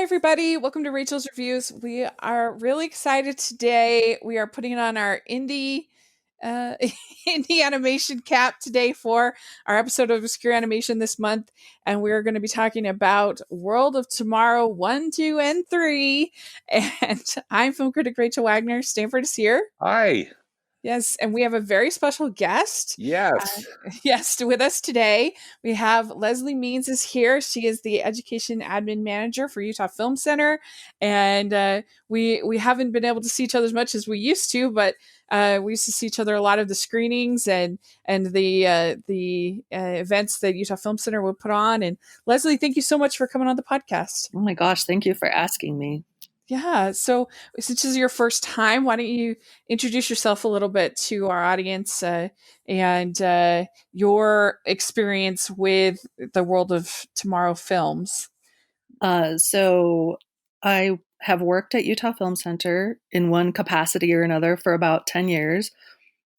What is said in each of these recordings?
everybody. Welcome to Rachel's Reviews. We are really excited today. We are putting on our indie indie animation cap today for our episode of Obscure Animation this month. And we're going to be talking about World of Tomorrow 1, 2, and 3. And I'm film critic Rachel Wagner. Stanford is here. Hi. Yes, and we have a very special guest. Yes. Yes, with us today. We have Leslie Means is here. She is the education admin manager for Utah Film Center, and we haven't been able to see each other as much as we used to, but we used to see each other a lot of the screenings and the events that Utah Film Center would put on. And Leslie, thank you so much for coming on the podcast. Oh my gosh, thank you for asking me. Yeah. So since this is your first time, why don't you introduce yourself a little bit to our audience and your experience with the World of Tomorrow films? So I have worked at Utah Film Center in one capacity or another for about 10 years.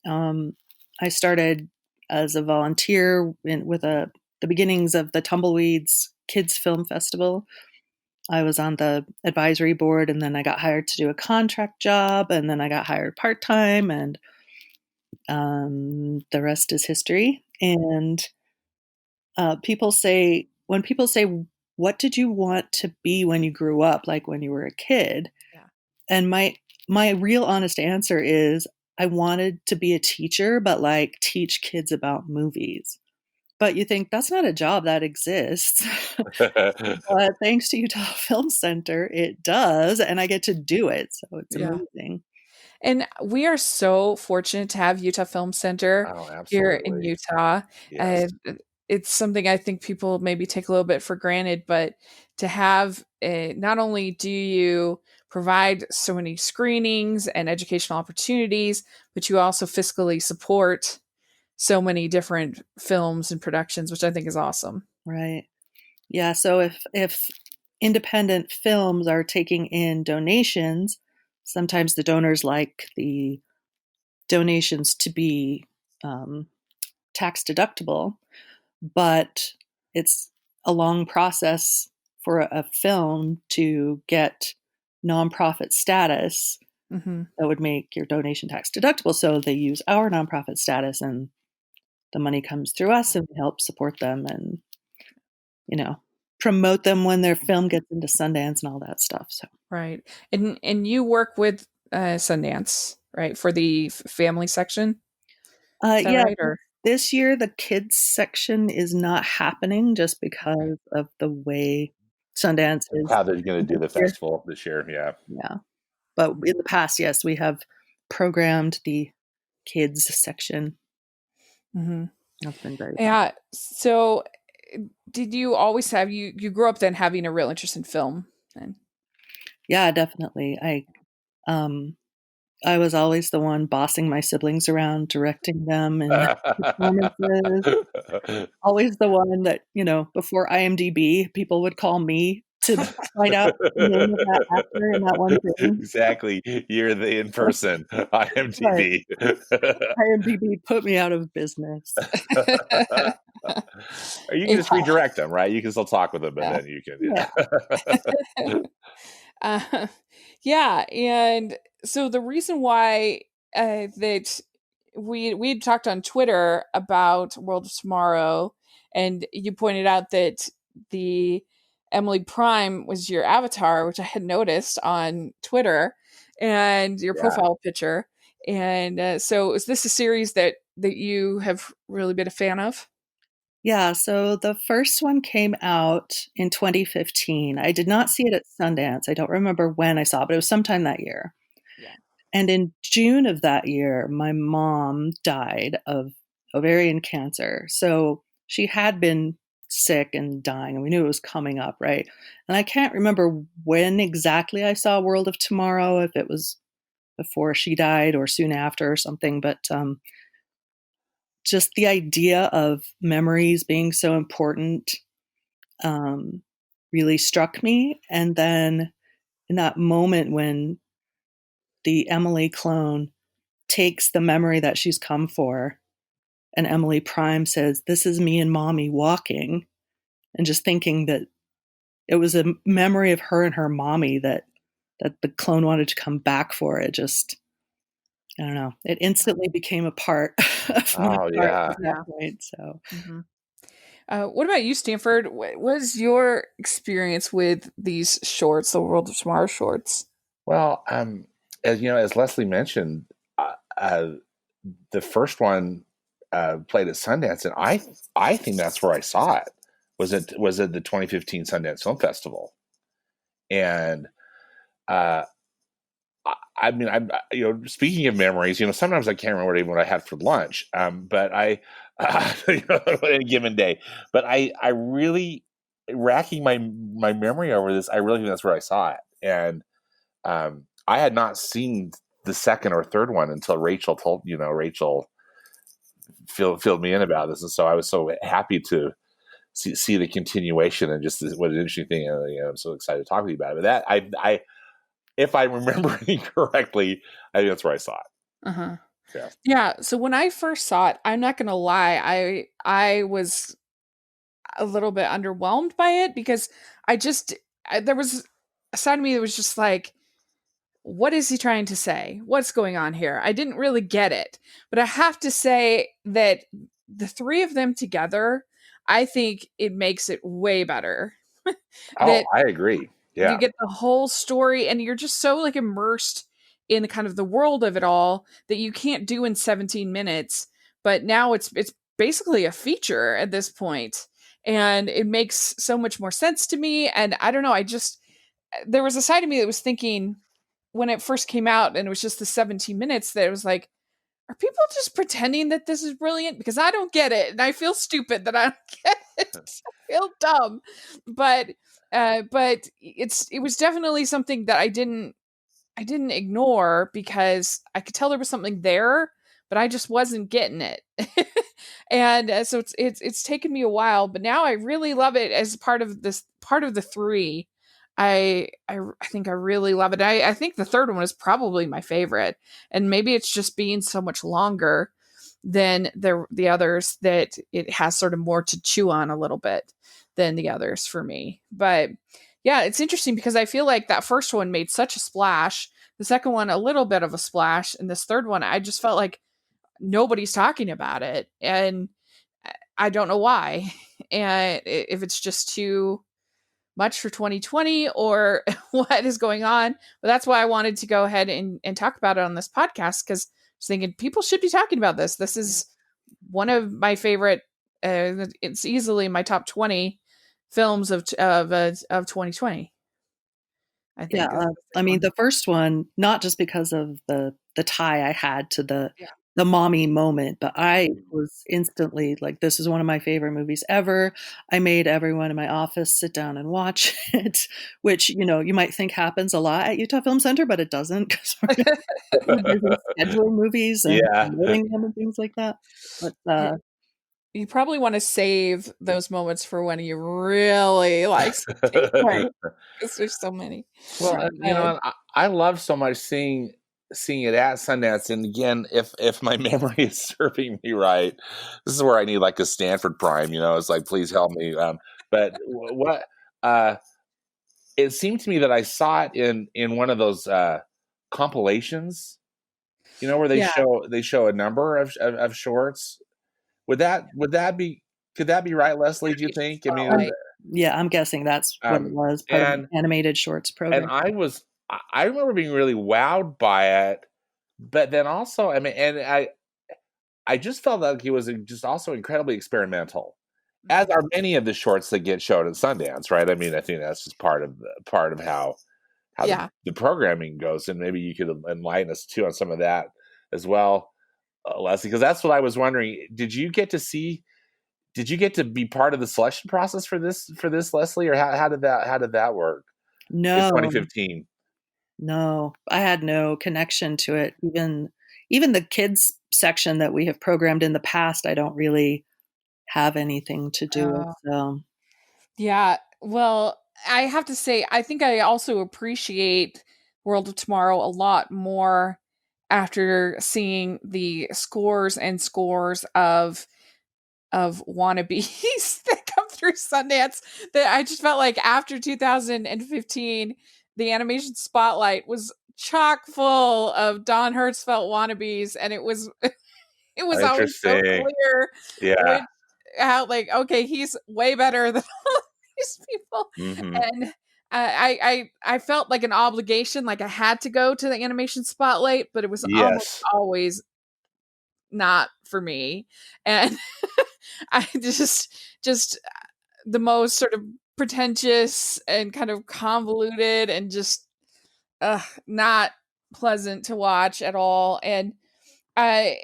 I started as a volunteer with the beginnings of the Tumbleweeds Kids Film Festival. I was on the advisory board, and then I got hired to do a contract job, and then I got hired part-time, and the rest is history. And when people say, what did you want to be when you grew up, like when you were a kid? Yeah. And my real honest answer is I wanted to be a teacher, but like teach kids about movies. But you think that's not a job that exists. But thanks to Utah Film Center, it does, and I get to do it. So it's amazing. And we are so fortunate to have Utah Film Center here in Utah. Yes. It's something I think people maybe take a little bit for granted, but to have not only do you provide so many screenings and educational opportunities, but you also fiscally support so many different films and productions, which I think is awesome. Right. Yeah. So if independent films are taking in donations, sometimes the donors like the donations to be tax deductible, but it's a long process for a film to get nonprofit status. Mm-hmm. That would make your donation tax deductible. So they use our nonprofit status, and the money comes through us, and we help support them and, promote them when their film gets into Sundance and all that stuff. So right, and you work with Sundance, right, for the family section. Yeah, right, or? This year the kids section is not happening just because of the way Sundance is. How they're going to do the festival this year. Yeah. Yeah. But in the past, yes, we have programmed the kids section. Mm-hmm. That's been very fun. So did you always have, you grew up then having a real interest in film then? Yeah, definitely. I was always the one bossing my siblings around, directing them and performances. Always the one that, before IMDb, people would call me to find out the name of that actor in that one thing. Exactly. You're the in-person IMDb. IMDb put me out of business. Or you can just redirect them, right? You can still talk with them, but then you can. Yeah. And so the reason why that we talked on Twitter about World of Tomorrow, and you pointed out that the Emily Prime was your avatar, which I had noticed on Twitter, and your profile picture. And so is this a series that you have really been a fan of? Yeah, so the first one came out in 2015. I did not see it at Sundance. I don't remember when I saw it, but it was sometime that year. Yeah. And in June of that year, my mom died of ovarian cancer. So she had been sick and dying, and we knew it was coming up, right? And I can't remember when exactly I saw World of Tomorrow, if it was before she died or soon after or something, but just the idea of memories being so important really struck me. And then in that moment when the Emily clone takes the memory that she's come for, and Emily Prime says, "This is me and mommy walking," and just thinking that it was a memory of her and her mommy that the clone wanted to come back for. It just, I don't know. It instantly became a part of my Oh heart yeah. at that point. So Mhm. What about you, Stanford? What was your experience with these shorts, the World of Tomorrow shorts? Well, as you know, as Leslie mentioned, uh, the first one played at Sundance, and I think that's where I saw it. Was at the 2015 Sundance Film Festival, and uh, I mean, I'm speaking of memories, sometimes I can't remember even what I had for lunch, but I on any given day, but I really racking my memory over this. I really think that's where I saw it, and I had not seen the second or third one until Rachel filled me in about this, and so I was so happy to see the continuation, and just what an interesting thing. I'm so excited to talk to you about it. But that I if I'm remembering correctly, I think that's where I saw it. Uh-huh. Yeah. Yeah, so when I first saw it, I'm not gonna lie, I was a little bit underwhelmed by it because there was a side of me that was just like, what is he trying to say? What's going on here? I didn't really get it. But I have to say that the three of them together, I think it makes it way better. Oh, That I agree. you Yeah. get the whole story and you're just so like immersed in kind of the world of it all that you can't do in 17 minutes. But now it's basically a feature at this point, and it makes so much more sense to me. And I don't know, there was a side of me that was thinking when it first came out and it was just the 17 minutes that it was like, are people just pretending that this is brilliant? Because I don't get it. And I feel stupid that I don't get it. I feel dumb. But it was definitely something that I didn't ignore because I could tell there was something there, but I just wasn't getting it. And so it's taken me a while, but now I really love it as part of the three. I think I really love it. I think the third one is probably my favorite, and maybe it's just being so much longer than the others that it has sort of more to chew on a little bit than the others for me. But yeah, it's interesting because I feel like that first one made such a splash, the second one a little bit of a splash, and this third one I just felt like nobody's talking about it, and I don't know why. And if it's just too much for 2020 or what is going on. But that's why I wanted to go ahead and talk about it on this podcast because I was thinking people should be talking about this. This is one of my favorite. It's easily my top 20 films of 2020. I yeah, think that's a I big mean, one. the first one, not just because of the tie I had to Yeah. the mommy moment, but I was instantly like, this is one of my favorite movies ever. I made everyone in my office sit down and watch it, which you might think happens a lot at Utah Film Center, but it doesn't because we're busy scheduling movies and Yeah. promoting them and things like that. But you, you probably want to save those moments for when you really like something, right? Because there's so many. Well, Uh, I love so much seeing it at Sundance. And again, if my memory is serving me right, this is where I need like a Stanford Prime. It's like, please help me. But what uh, it seemed to me that I saw it in one of those compilations. Where yeah, they show a number of shorts. Would that be could that be right, Leslie? Do you think? I mean, um, probably. yeah, I'm guessing that's what it was, part of the and animated shorts and program. I remember being really wowed by it, but then also, I mean, and I just felt like he was just also incredibly experimental, as Mhm. are many of the shorts that get showed at Sundance, right? I mean, I think that's just part of how Yeah. the programming goes, and maybe you could enlighten us too on some of that as well, Leslie, because that's what I was wondering. Did you get to be part of the selection process for this, Leslie, or how did that work in No, 2015? no, I had no connection to it. Even the kids section that we have programmed in the past, I don't really have anything to do with. Uh, So yeah. Well, I have to say, I think I also appreciate World of Tomorrow a lot more after seeing the scores and scores of wannabes that come through Sundance that I just felt like after 2015, the animation spotlight was chock full of Don Hertzfeldt wannabes, and it was always so Interesting. clear Yeah. which how like okay, he's way better than all these people, Hmm. and I felt like an obligation, like I had to go to the animation spotlight, but it was almost Yes. always not for me, and I just the most sort of pretentious and kind of convoluted and just not pleasant to watch at all. And I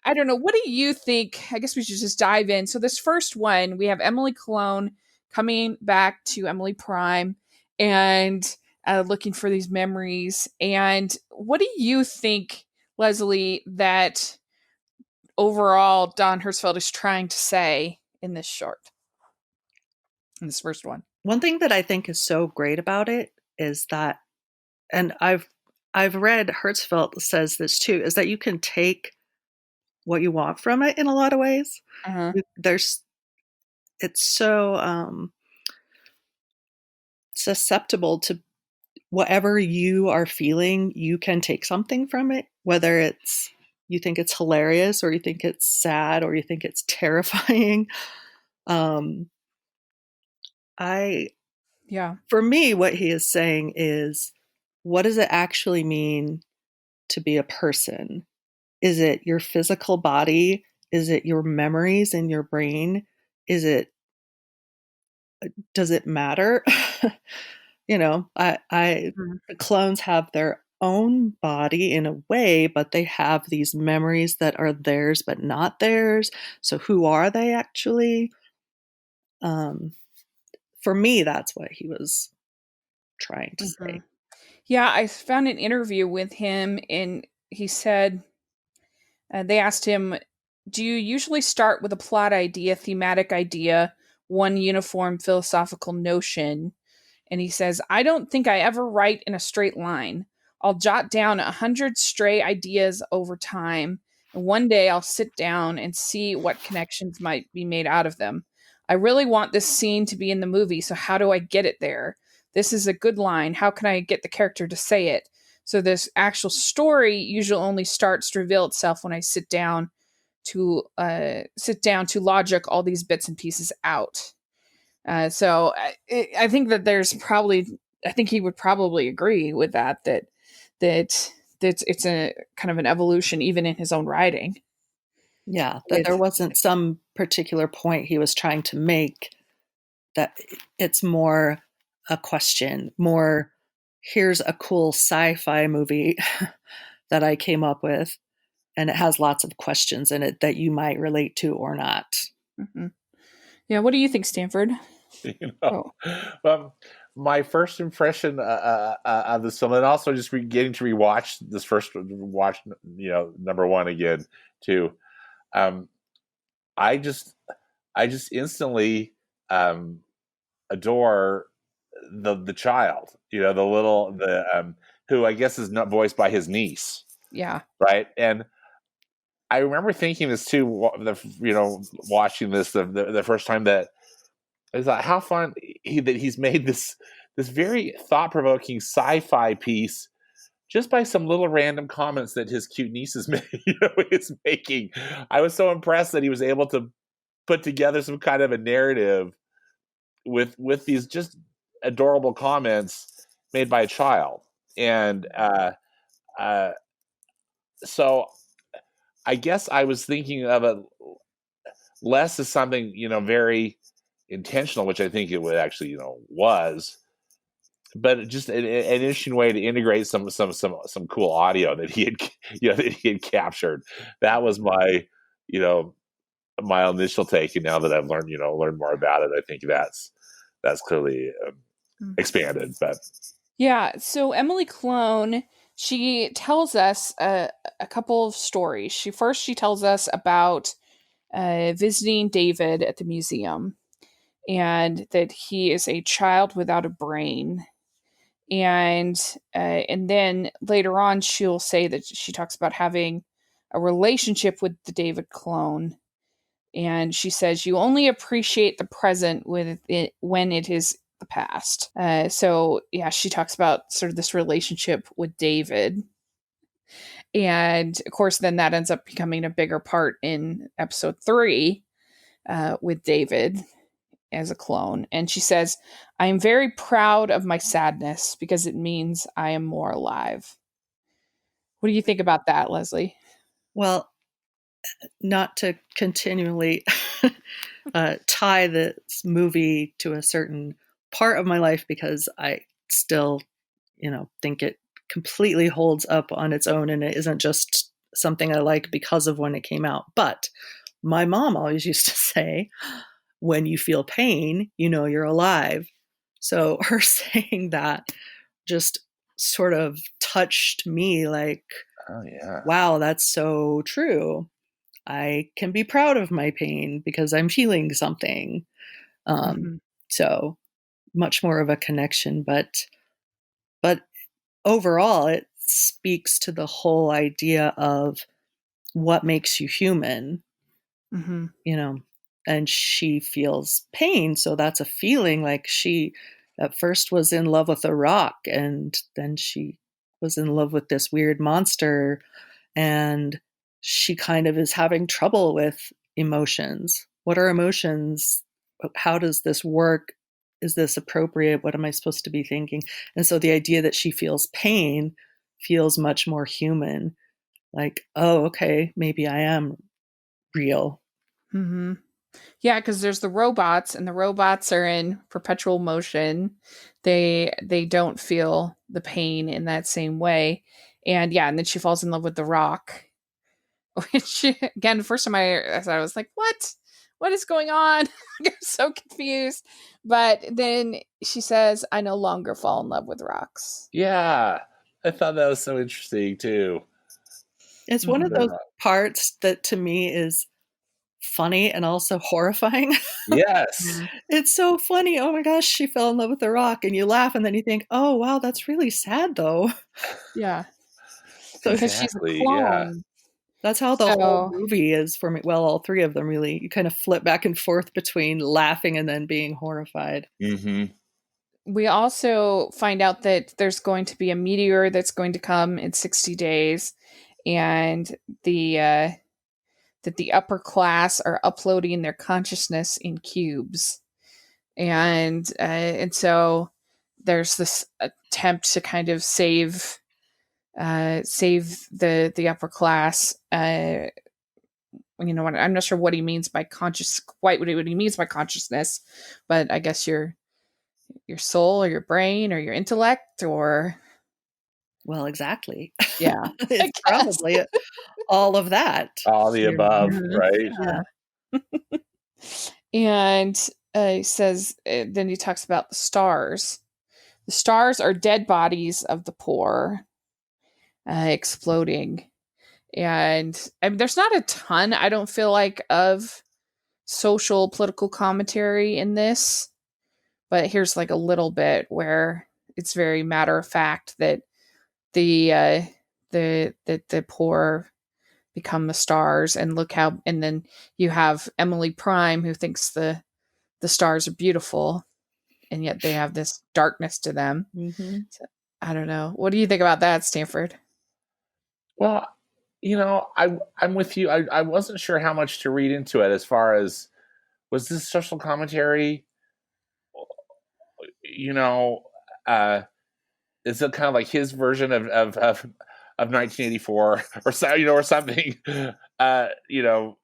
I don't know. What do you think? I guess we should just dive in. So this first one, we have Emily Cologne coming back to Emily Prime and looking for these memories. And what do you think, Leslie, that overall Don Hertzfeldt is trying to say in this short, in this first one? One thing that I think is so great about it is that, and I've read Hertzfeldt says this too, is that you can take what you want from it in a lot of ways. Uh-huh. There's it's so susceptible to whatever you are feeling. You can take something from it, whether it's you think it's hilarious or you think it's sad or you think it's terrifying. Um, I Yeah. For me, what he is saying is, what does it actually mean to be a person? Is it your physical body? Is it your memories in your brain? Is it does it matter? I Mhm. the clones have their own body in a way, but they have these memories that are theirs but not theirs. So who are they actually? Um, for me, that's what he was trying to say. Mhm. Yeah, I found an interview with him, and he said they asked him, "Do you usually start with a plot idea, thematic idea, one uniform philosophical notion?" And he says, "I don't think I ever write in a straight line. I'll jot down 100 stray ideas over time, and one day I'll sit down and see what connections might be made out of them. I really want this scene to be in the movie, so how do I get it there? This is a good line. How can I get the character to say it?" So this actual story usually only starts to reveal itself when I sit down to logic all these bits and pieces out. So I think that there's probably, I think he would probably agree with that, that it's a kind of an evolution even in his own writing. Yeah, that there With wasn't some particular point he was trying to make, that it's more a question, more here's a cool sci-fi movie that I came up with, and it has lots of questions in it that you might relate to or not. Mhm. Yeah, what do you think, Stanford? You know, Oh, um, my first impression of this film, and also just getting to rewatch this first watch, number one again too. Um, I just, I just instantly um, adore the child. The little who I guess is not voiced by his niece, yeah. right? And I remember thinking this too. Watching this the first time, that I thought how fun that he's made this very thought provoking sci-fi piece just by some little random comments that his cute niece is making. I was so impressed that he was able to put together some kind of a narrative with these just adorable comments made by a child. And uh, so I guess I was thinking of it less as something very intentional, which I think it would actually was, but just an interesting way to integrate some cool audio that he had that he had captured. That was my you know my initial take, and now that I've learned more about it, I think that's clearly Mm. expanded. But Yeah, so Emily Clone, she tells us a couple of stories. She tells us about visiting David at the museum, and that he is a child without a brain. And then later on, she'll say that she talks about having a relationship with the David clone, And she says, you only appreciate the present with it when it is the past. So, yeah, she talks about sort of this relationship with David. And of course, then that ends up becoming a bigger part in episode 3 with David as a clone. And she says, I am very proud of my sadness because it means I am more alive. What do you think about that, Leslie? Well, not to continually tie this movie to a certain part of my life, because I still, think it completely holds up on its own and it isn't just something I like because of when it came out. But my mom always used to say, when you feel pain, you're alive. So her saying that just sort of touched me like, Oh yeah. wow, that's so true. I can be proud of my pain because I'm feeling something. Um, Mm-hmm. so much more of a connection, but overall, it speaks to the whole idea of what makes you human, Mm-hmm. you know. And she feels pain, so that's a feeling. Like she at first was in love with a rock, and then she was in love with this weird monster, and she kind of is having trouble with emotions. What are emotions? How does this work? Is this appropriate? What am I supposed to be thinking? And so the idea that she feels pain feels much more human. Like, oh, okay, maybe I am real. Mm-hmm. Yeah, because there's the robots, and the robots are in perpetual motion. They don't feel the pain in that same way. And yeah, and then she falls in love with the rock, which again, the first time I saw it, I was like, what? What is going on? I'm so confused. But then she says, I no longer fall in love with rocks. Yeah. I thought that was so interesting too. It's one of Mm-hmm. those parts that to me is funny and also horrifying. Yes. It's so funny. Oh my gosh, she fell in love with the rock. And you laugh and then you think, oh, wow, that's really sad though. Yeah, So because she's a Exactly. Yeah. clone. that's how the whole So movie is for me. Well, all three of them really. You kind of flip back and forth between laughing and then being horrified. Mm-hmm. we also find out that there's going to be a meteor that's going to come in 60 days, and that the upper class are uploading their consciousness in cubes, and so there's this attempt to kind of save the upper class. I'm not sure what he means by conscious, quite what he means by consciousness, but I guess your soul or your brain or your intellect or Well, exactly. yeah, I It's guess. probably all of that. All the above, Mhm. right? Yeah. And he says, then he talks about the stars. The stars are dead bodies of the poor exploding. And I mean, there's not a ton, I don't feel like, of social political commentary in this, but here's like a little bit where it's very matter of fact that the the poor become the stars, and look how, and then you have Emily Prime who thinks the stars are beautiful, and yet they have this darkness to them. Mm-hmm. So, I don't know. What do you think about that, Stanford? Well, I'm with you. I wasn't sure how much to read into it as far as was this social commentary, you know, uh is it kind of like his version of 1984 or so, or something. Uh, you know,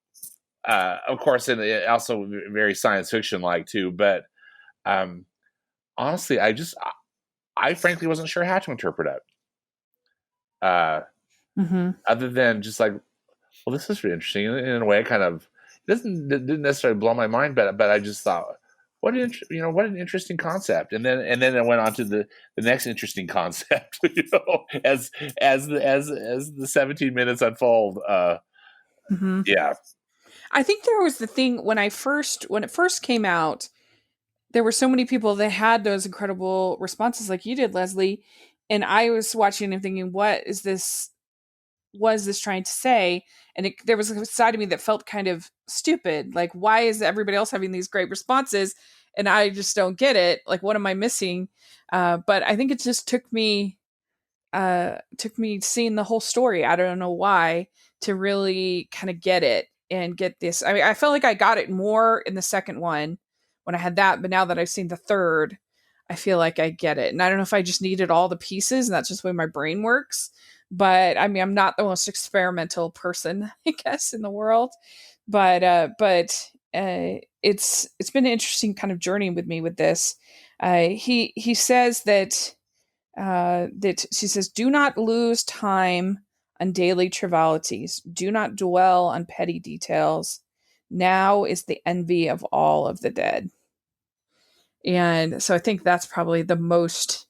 of course, and also very science fiction like too. But um, honestly, I frankly wasn't sure how to interpret it. Uh, Mm-hmm. Other than just like, well, this is really interesting. In a way, it kind of didn't necessarily blow my mind, but I just thought, what an interesting concept. And then it went on to the next interesting concept. As the 17 minutes unfold. Mm-hmm. Yeah. I think there was the thing when it first came out, there were so many people that had those incredible responses like you did, Leslie. And I was watching and thinking, what is this? was this trying to say? And there was a side of me that felt kind of stupid. Like, why is everybody else having these great responses and I just don't get it? Like, what am I missing? But I think it just took me seeing the whole story. I don't know why, to really kind of get it and get this. I mean, I felt like I got it more in the second one when I had that, but now that I've seen the third, I feel like I get it. And I don't know if I just needed all the pieces and that's just the way my brain works. But I mean, I'm not the most experimental person, I guess, in the world. But it's been an interesting kind of journey with me with this. He says that she says, do not lose time on daily trivialities. Do not dwell on petty details. Now is the envy of all of the dead. And so I think that's probably the most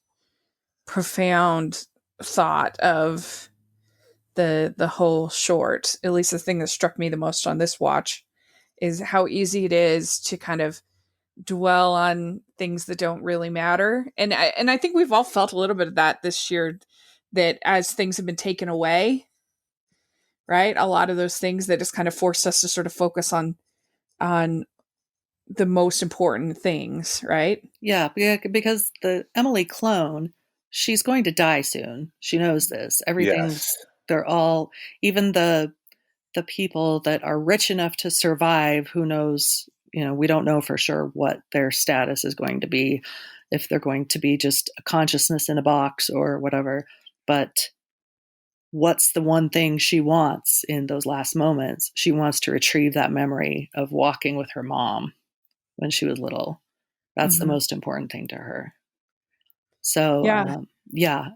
profound thought of the whole short. At least the thing that struck me the most on this watch is how easy it is to kind of dwell on things that don't really matter. And I think we've all felt a little bit of that this year, that as things have been taken away, right? A lot of those things that just kind of forced us to sort of focus on the most important things, right? Yeah, because the Emily clone, she's going to die soon. She knows this. Yes. They're all, even the people that are rich enough to survive, who knows, we don't know for sure what their status is going to be, if they're going to be just a consciousness in a box or whatever. But what's the one thing she wants in those last moments? She wants to retrieve that memory of walking with her mom when she was little. That's the Mm-hmm. most important thing to her. So, Yeah. yeah.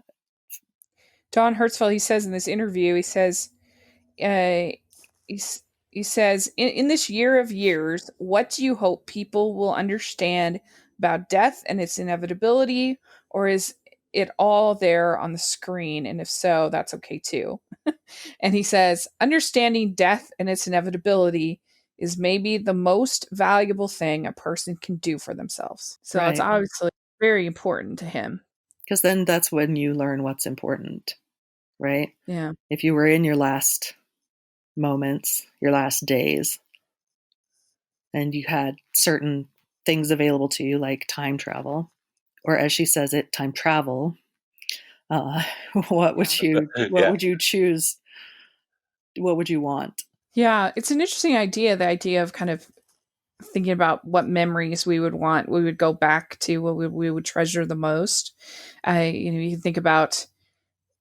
Don Hertzfeldt, he says in this interview, he says, uh, he's, he says, in this year of years, what do you hope people will understand about death and its inevitability, or is it all there on the screen? And if so, that's okay too. And he says, understanding death and its inevitability is maybe the most valuable thing a person can do for themselves. So it's Right. obviously very important to him. Because then that's when you learn what's important, right? Yeah. If you were in your last moments, your last days, and you had certain things available to you, like time travel, or as she says it, time travel, uh, what Yeah. Yeah. would you choose? What would you want? Yeah. It's an interesting idea, the idea of kind of thinking about what memories we would want, we would go back to, what we would treasure the most. You think about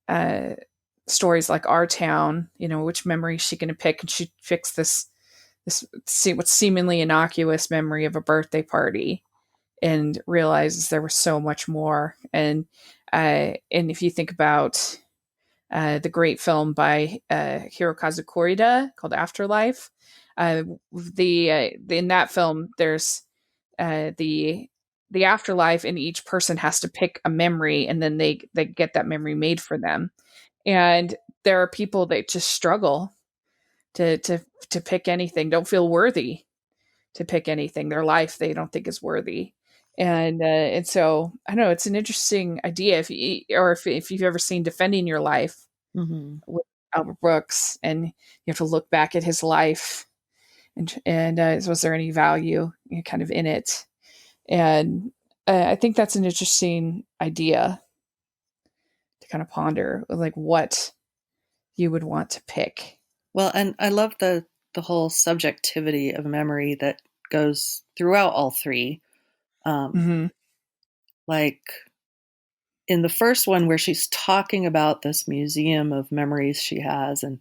uh, stories like Our Town, which memory is she going to pick? And she picks this what's seemingly innocuous memory of a birthday party and realizes there was so much more. And if you think about the great film by Hirokazu Koreeda called Afterlife, in that film there's the afterlife, and each person has to pick a memory, and then they get that memory made for them. And there are people that just struggle to pick anything, don't feel worthy to pick anything. Their life they don't think is worthy. And so I don't know, it's an interesting idea. If you've ever seen Defending Your Life Mm-hmm. with Albert Brooks, and you have to look back at his life, and was there any value, kind of in it? And I think that's an interesting idea to kind of ponder, like what you would want to pick. Well, and I love the whole subjectivity of memory that goes throughout all three. Mm-hmm. Like in the first one, where she's talking about this museum of memories she has, and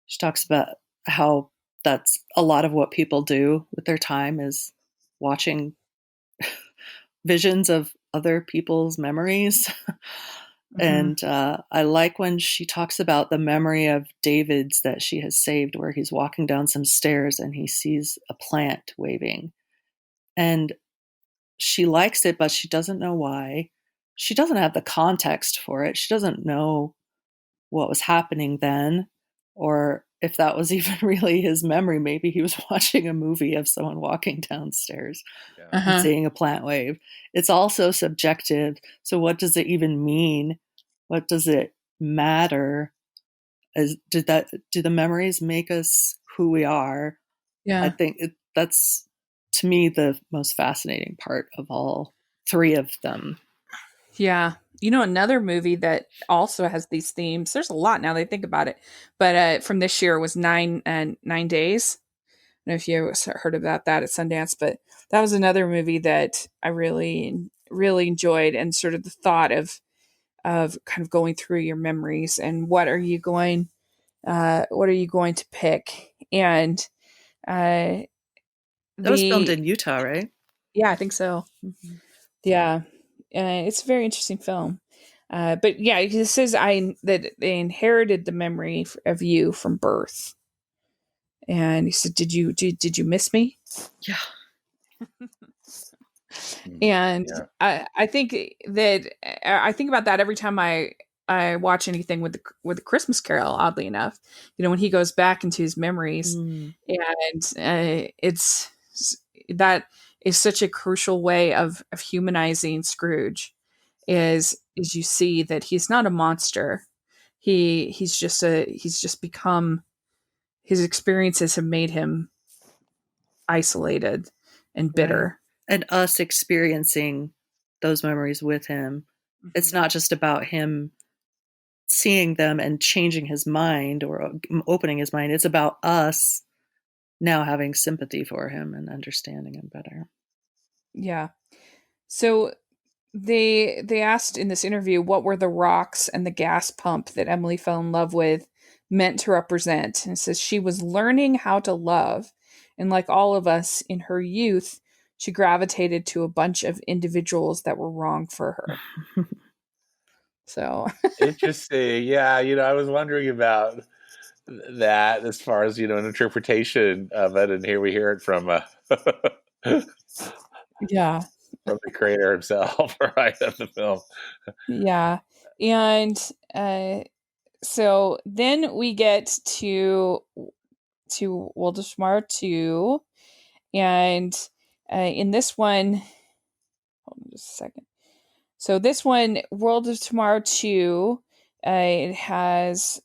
she talks about how that's a lot of what people do with their time is watching visions of other people's memories. Mm-hmm. And I like when she talks about the memory of David's that she has saved, where he's walking down some stairs and he sees a plant waving. And she likes it, but she doesn't know why. She doesn't have the context for it. She doesn't know what was happening then, or if that was even really his memory. Maybe he was watching a movie of someone walking downstairs Yeah. and Uh-huh. seeing a plant wave. It's also subjective. So, what does it even mean? What does it matter? do the memories make us who we are? I Yeah. think that's, to me, the most fascinating part of all three of them. Yeah. Another movie that also has these themes. There's a lot now that I think about it, but from this year was 9 Days. I don't know if you heard about that at Sundance, but that was another movie that I really, really enjoyed, and sort of the thought of kind of going through your memories and what are you going to pick, and uh, That was filmed the in Utah, right? yeah, I think so. Mhm. Yeah, it's a very interesting film. But yeah, he says that they inherited the memory of you from birth, and he said, "Did you miss me?" Yeah. And Yeah. I think that I think about that every time I watch anything with the Christmas Carol. Oddly enough, when he goes back into his memories, Mm, and it's that is such a crucial way of humanizing Scrooge. Is you see that he's not a monster. He's just become, his experiences have made him isolated and right. bitter. And us experiencing those memories with him. It's Mhm. not just about him seeing them and changing his mind or opening his mind. It's about us now having sympathy for him and understanding him better. Yeah. So they asked in this interview what were the rocks and the gas pump that Emily fell in love with meant to represent. And it says she was learning how to love, and like all of us in her youth, she gravitated to a bunch of individuals that were wrong for her. So Interesting. Yeah, I was wondering about that as far as an interpretation of it, and here we hear it from yeah, from the creator himself, right, of the film. yeah, and so then we get to World of Tomorrow 2, and in this one, hold on just a second. So this one, World of Tomorrow 2, it has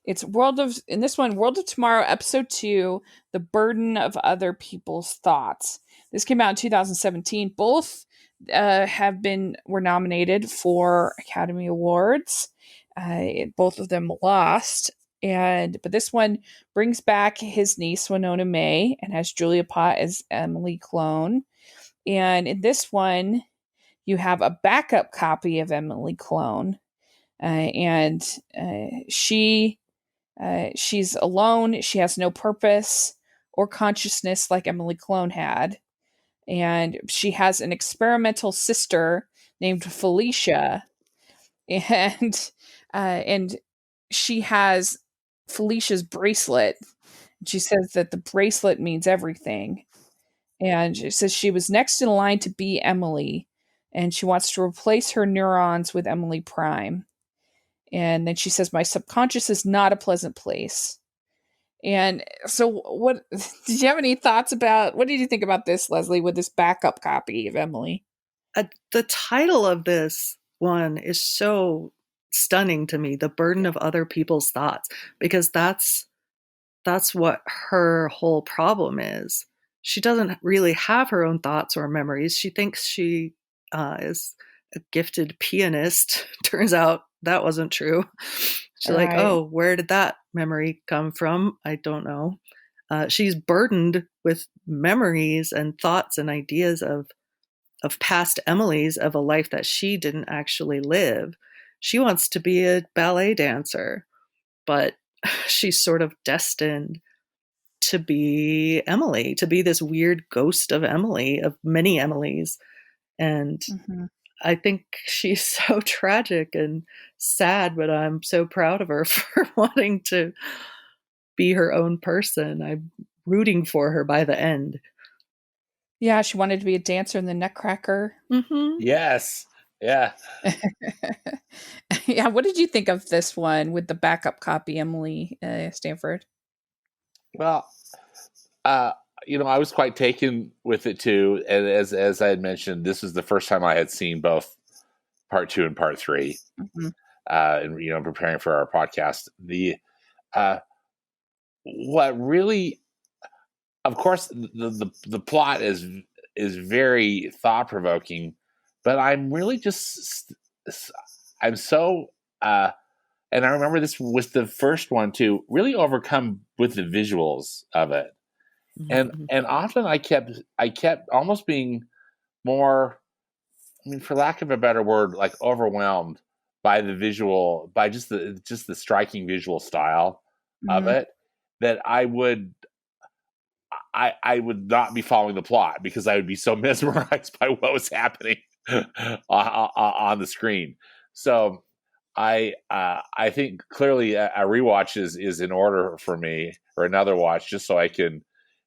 it's World of in this one, World of Tomorrow Episode 2, The Burden of Other People's Thoughts. This came out in 2017. Both were nominated for Academy Awards. Both of them lost. But this one brings back his niece Winona May and has Julia Pott as Emily Clone. And in this one, you have a backup copy of Emily Clone, and she's alone. She has no purpose or consciousness like Emily Clone had, and she has an experimental sister named Felicia, and and she has Felicia's bracelet. She says that the bracelet means everything. And she says she was next in line to be Emily, and she wants to replace her neurons with Emily Prime. And then she says, "My subconscious is not a pleasant place." And so, what did you have any thoughts about? What did you think about this, Leslie, with this backup copy of Emily? The title of this one is so stunning to me, The Burden of Other People's Thoughts, because that's what her whole problem is. She doesn't really have her own thoughts or memories. She thinks she is a gifted pianist. Turns out that wasn't true. She's All like, right. oh, where did that memory come from? I don't know. She's burdened with memories and thoughts and ideas of past Emily's, of a life that she didn't actually live. She wants to be a ballet dancer, but she's sort of destined to be Emily, to be this weird ghost of Emily, of many Emilys. And Mm-hmm. I think she's so tragic and sad, but I'm so proud of her for wanting to be her own person. I'm rooting for her by the end. Yeah, she wanted to be a dancer in the Nutcracker. Mm-hmm. Yes. Yeah. Yeah, what did you think of this one with the backup copy, Emily Stanford? Well, uh, I was quite taken with it too, and as I had mentioned, this is the first time I had seen both part 2 and part 3. Mm-hmm. and preparing for our podcast. Uh, what really, of course, the plot is very thought provoking, but I'm really just I'm so and I remember this was the first one to really overcome with the visuals of it, Mhm. and often I kept almost being more, I mean, for lack of a better word, like overwhelmed by the visual, by just the striking visual style of Mhm. it, that I would not be following the plot because I would be so mesmerized by what was happening on the screen. So I think clearly a rewatch is in order for me, or another watch, just so I can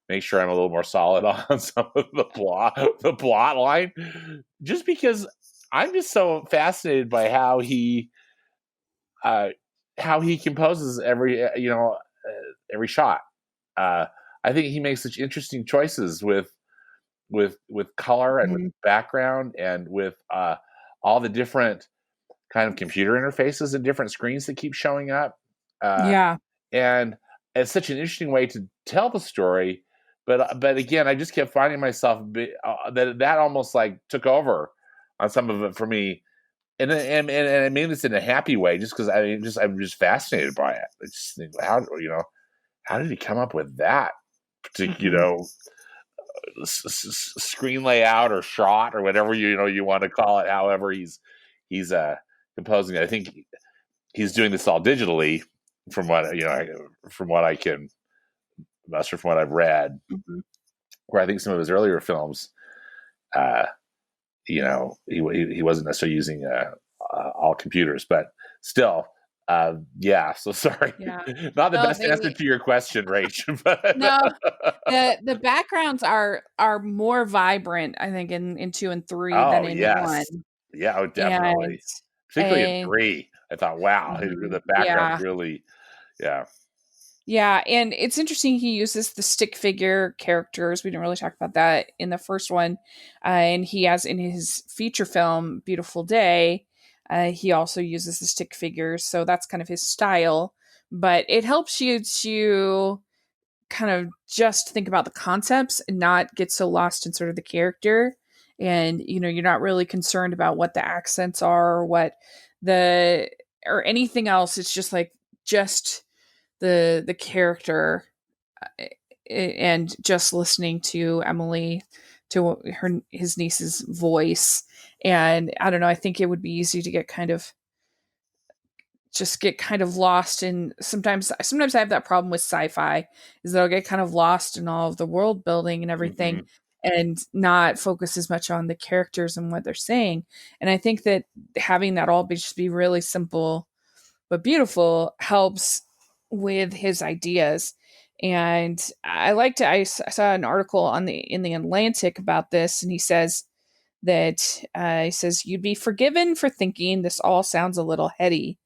make sure I'm a little more solid on some of the plot line, just because I'm just so fascinated by uh, how he composes every shot. Uh, I think he makes such interesting choices with color and with Mhm. background and with all the different kind of computer interfaces and different screens that keep showing up. Uh, Yeah. and it's such an interesting way to tell the story. But again, I just kept finding myself that almost like took over on some of it for me. And I mean this in a happy way, just because I'm just fascinated by it. I just think, how did he come up with that particular, Mhm. screen layout or shot or whatever you want to call it. However, he's composing it. I think he's doing this all digitally, from from what I can muster from what I've read. Mhm. Where I think some of his earlier films, uh, he wasn't necessarily using all computers, but still. Yeah, so sorry, Yeah. not the No, best answer they to your question, Rach. But no. The backgrounds are more vibrant, I think, in 2 and 3 than oh in 1. yes, yeah, oh And definitely, particularly in three. I thought, wow, mhm, the background yeah. really, yeah. Yeah, and it's interesting he uses the stick figure characters. We didn't really talk about that in the first one. And he has in his feature film, Beautiful Day, he also uses the stick figures. So that's kind of his style. But it helps you to kind of just think about the concepts and not get so lost in sort of the character. And, you're not really concerned about what the accents are, or what the, or anything else. It's just like, just the character, and just listening to Emily, to his niece's voice. And I don't know, I think it would be easy to get kind of lost in, sometimes I have that problem with sci-fi, is that I'll get kind of lost in all of the world building and everything, Hmm. and not focus as much on the characters and what they're saying. And I think that having that all just be really simple but beautiful helps with his ideas. And I saw an article in the Atlantic about this, and he says that he says you'd be forgiven for thinking this all sounds a little heady,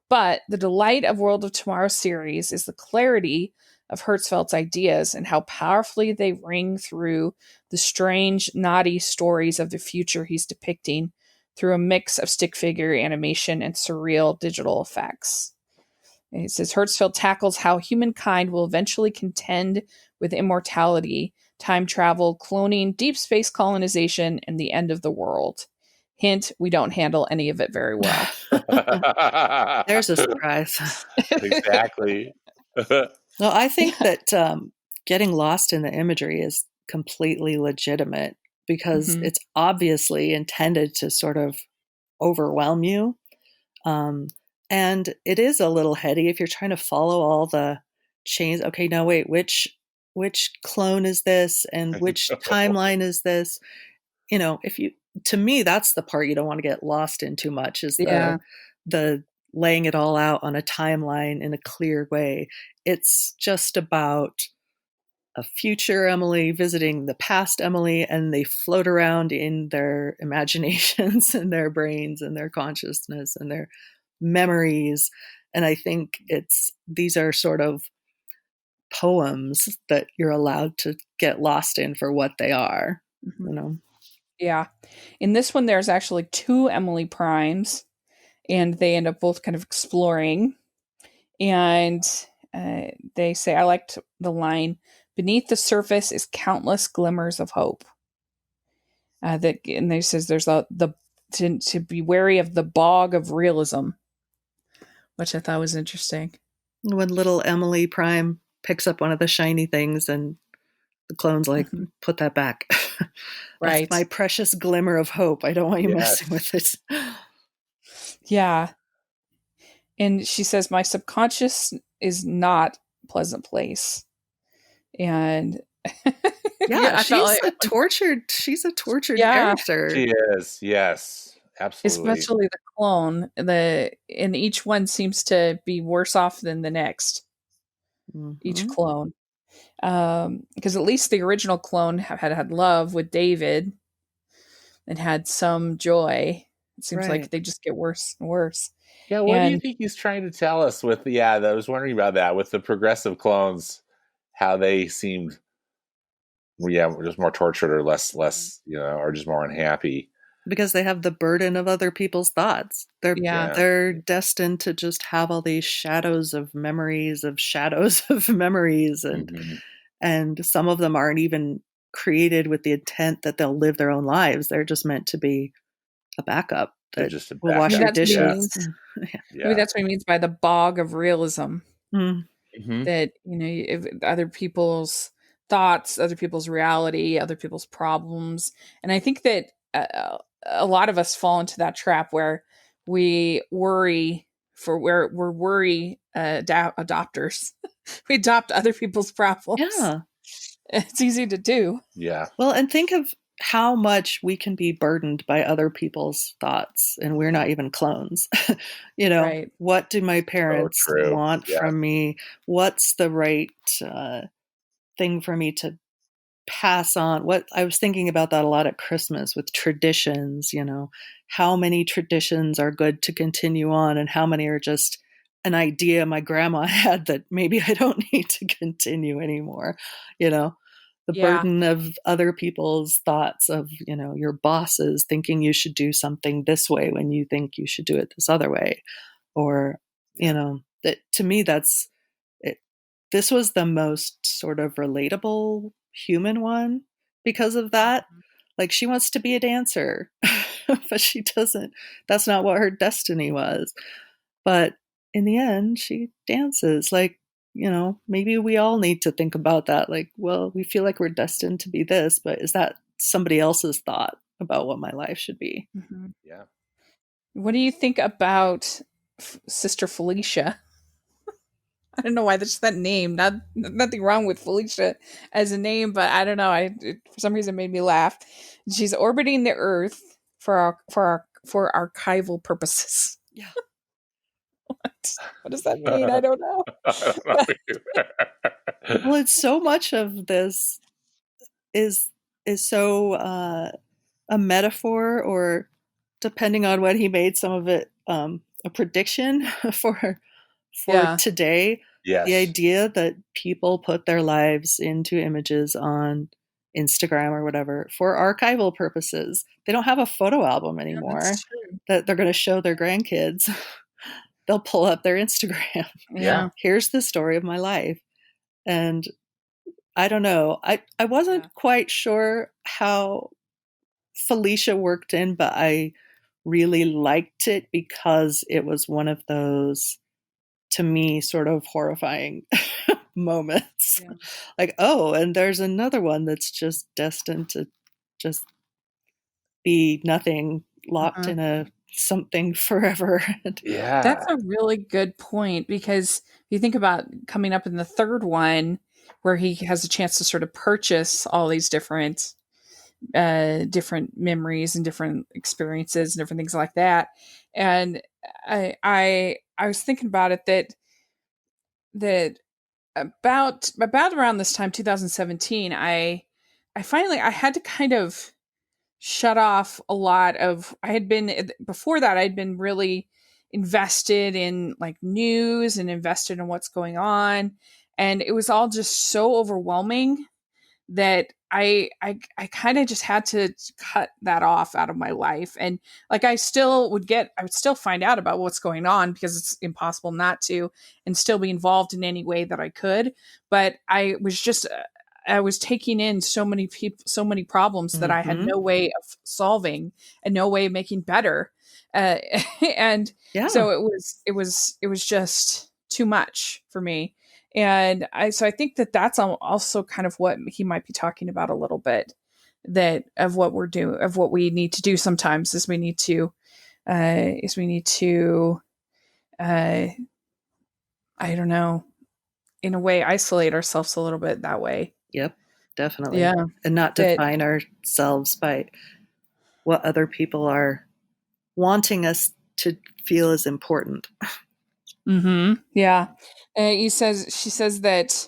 but the delight of World of Tomorrow series is the clarity of Hertzfeldt's ideas and how powerfully they ring through the strange, naughty stories of the future he's depicting through a mix of stick figure animation and surreal digital effects. And it says Hertzfeld tackles how humankind will eventually contend with immortality, time travel, cloning, deep space colonization, and the end of the world. Hint, we don't handle any of it very well. There's a surprise. Exactly. No, I think that getting lost in the imagery is completely legitimate because Mhm. it's obviously intended to sort of overwhelm you. Um, and it is a little heady if you're trying to follow all the chains. Okay, now wait, which clone is this and which timeline is this? If you to me that's the part you don't want to get lost in too much, is Yeah. the laying it all out on a timeline in a clear way. It's just about a future Emily visiting the past Emily, and they float around in their imaginations and their brains and their consciousness and their memories. And I think these are sort of poems that you're allowed to get lost in for what they are, Mhm. you know. Yeah. In this one, there's actually two Emily Primes, and they end up both kind of exploring. And they say, I liked the line, beneath the surface is countless glimmers of hope. And they says there's to be wary of the bog of realism, which I thought was interesting. When little Emily Prime picks up one of the shiny things and the clone's like, put that back. That's Right. my precious glimmer of hope. I don't want you messing Yes. with it. Yeah. And she says, my subconscious is not a pleasant place. And Yeah, I felt like, she's a tortured yeah, character. She is. Yes. Absolutely. especially the clone. And each one seems to be worse off than the next. Each Mhm. clone. Because at least the original clone had love with David and had some joy. It seems like Right. they just get worse and worse. Yeah, what do you And think he's trying to tell us with I was wondering about that with the progressive clones, how they seemed just more tortured or less, or just more unhappy. Because they have the burden of other people's thoughts. They're yeah, Yeah. they're destined to just have all these shadows of memories of memories, Mhm. and some of them aren't even created with the intent that they'll live their own lives. They're just meant to be a backup They're that just a will wash maybe your backup. that's what he Yeah. dishes. means. Maybe Yeah. that's what he means by the bog of realism. Mm. Mhm. That if other people's thoughts, other people's reality, other people's problems, and I think that a lot of us fall into that trap where we worry where we're worry adopters. We adopt other people's problems. Yeah. It's easy to do. Yeah. Well, and think of how much we can be burdened by other people's thoughts, and we're not even clones. Right. What do my So parents true. want Yeah. from me? What's the right thing for me to pass on? What I was thinking about that a lot at Christmas with traditions, how many traditions are good to continue on and how many are just an idea my grandma had that maybe I don't need to continue anymore, you know. The Yeah. burden of other people's thoughts of, your bosses thinking you should do something this way when you think you should do it this other way. Or, Yeah. that to me that's it. This was the most sort of relatable human one because of that. Like she wants to be a dancer, but she doesn't. That's not what her destiny was. But in the end, she dances. Like, maybe we all need to think about that. Like, well, we feel like we're destined to be this, but is that somebody else's thought about what my life should be? Mhm. Yeah. What do you think about Sister Felicia? I don't know why that's that name. Nothing wrong with Felicia as a name, but I don't know. For some reason made me laugh. She's orbiting the Earth for archival purposes. Yeah. What does that mean? I don't know. I don't know either. Well, it's so much of this is so a metaphor, or depending on when he made some of it, a prediction for Yeah. today. The Yes. idea that people put their lives into images on Instagram or whatever for archival purposes. They don't have a photo album Yeah, that's anymore true. that they're going to show their grandkids. They'll pull up their Instagram. Yeah. Yeah. Here's the story of my life. And I don't know. I Yeah. wasn't quite sure how Felicia worked in, but I really liked it because it was one of those, to me, sort of horrifying moments. Yeah. Like, oh, and there's another one that's just destined to just be nothing, locked Uh-huh. in a something forever. That's Yeah. a really good point because if you think about coming up in the third one, where he has a chance to sort of purchase all these different memories and different experiences and different things like that. And I was thinking about it that about around this time, 2017, I finally I had to kind of shut off a lot of. I had been before that I'd been really invested in like news and invested in what's going on, and it was all just so overwhelming that I kind of just had to cut that off out of my life. And like I would still find out about what's going on because it's impossible not to, and still be involved in any way that I could. But I was taking in so many people, so many problems that I had Mm-hmm. no way of solving and no way of making better. Uh, and Yeah. so it was just too much for me. And so I think that that's also kind of what he might be talking about a little bit, that of what we're doing, of what we need to do sometimes is we need to, uh, I don't know, in a way, isolate ourselves a little bit that way. Yep. Definitely. Yeah. And not That, define ourselves by what other people are wanting us to feel is important. yeah. She says that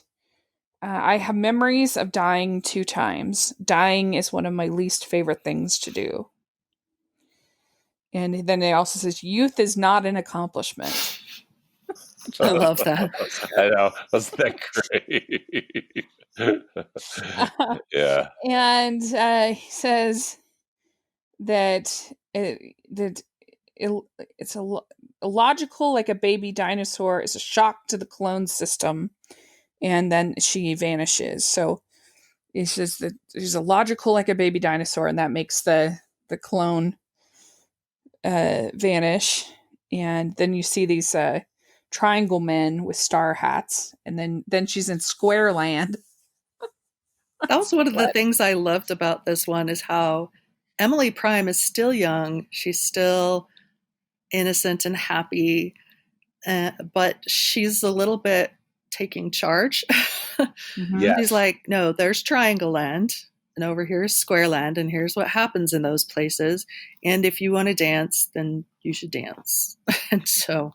I have memories of dying 2 times. Dying is one of my least favorite things to do. And then it also says youth is not an accomplishment. I love that. I know. Wasn't that great? Yeah. And he says that it's illogical, like a baby dinosaur is a shock to the clone system, and then she vanishes. So it's just that she's illogical like a baby dinosaur, and that makes the clone vanish. And then you see these triangle men with star hats, and then she's in square land. That was one of the What? things I loved about this one is how Emily Prime is still young. She's still innocent and happy, but she's a little bit taking charge. Mm-hmm. She's Yes. like, no, there's Triangle Land, and over here is Square Land, and here's what happens in those places. And if you want to dance, then you should dance. And so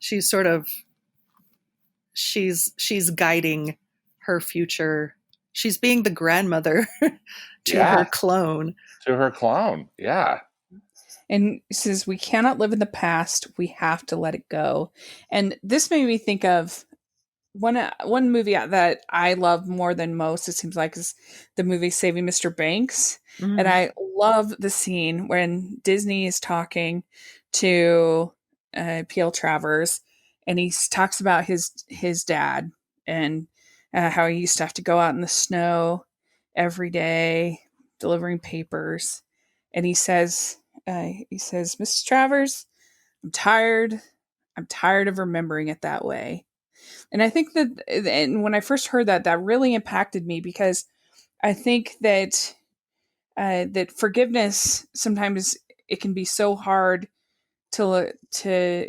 she's sort of she's guiding her future. She's being the grandmother to her Yeah. clone. To her clone. Yeah. And it says we cannot live in the past, we have to let it go. And this made me think of one movie that I love more than most, it seems like, is the movie Saving Mr. Banks. And Mm. I love the scene when Disney is talking to P.L. Travers, and he talks about his dad, and how he used to have to go out in the snow every day delivering papers. And he says, Mrs. Travers, I'm tired. I'm tired of remembering it that way. And I think that, and when I first heard that, that really impacted me, because I think that that forgiveness sometimes, it can be so hard to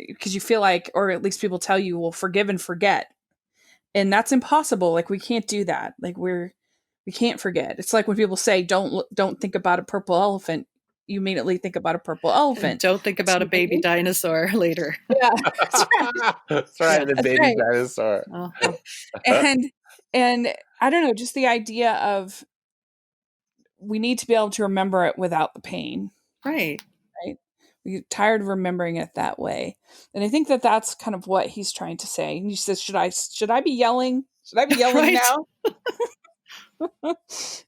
because you feel like, or at least people tell you, well, forgive and forget, and that's impossible. Like we can't do that. Like we can't forget. It's like when people say don't think about a purple elephant. You immediately think about a purple And elephant. don't think That's about a what you baby think. dinosaur later. Yeah, that's right. That's right. Yeah. The That's baby right. dinosaur. Uh-huh. And and I don't know, just the idea of we need to be able to remember it without the pain, Right. right? We're tired of remembering it that way, and I think that that's kind of what he's trying to say. And he says, should I be yelling? Should I be yelling Right. now?"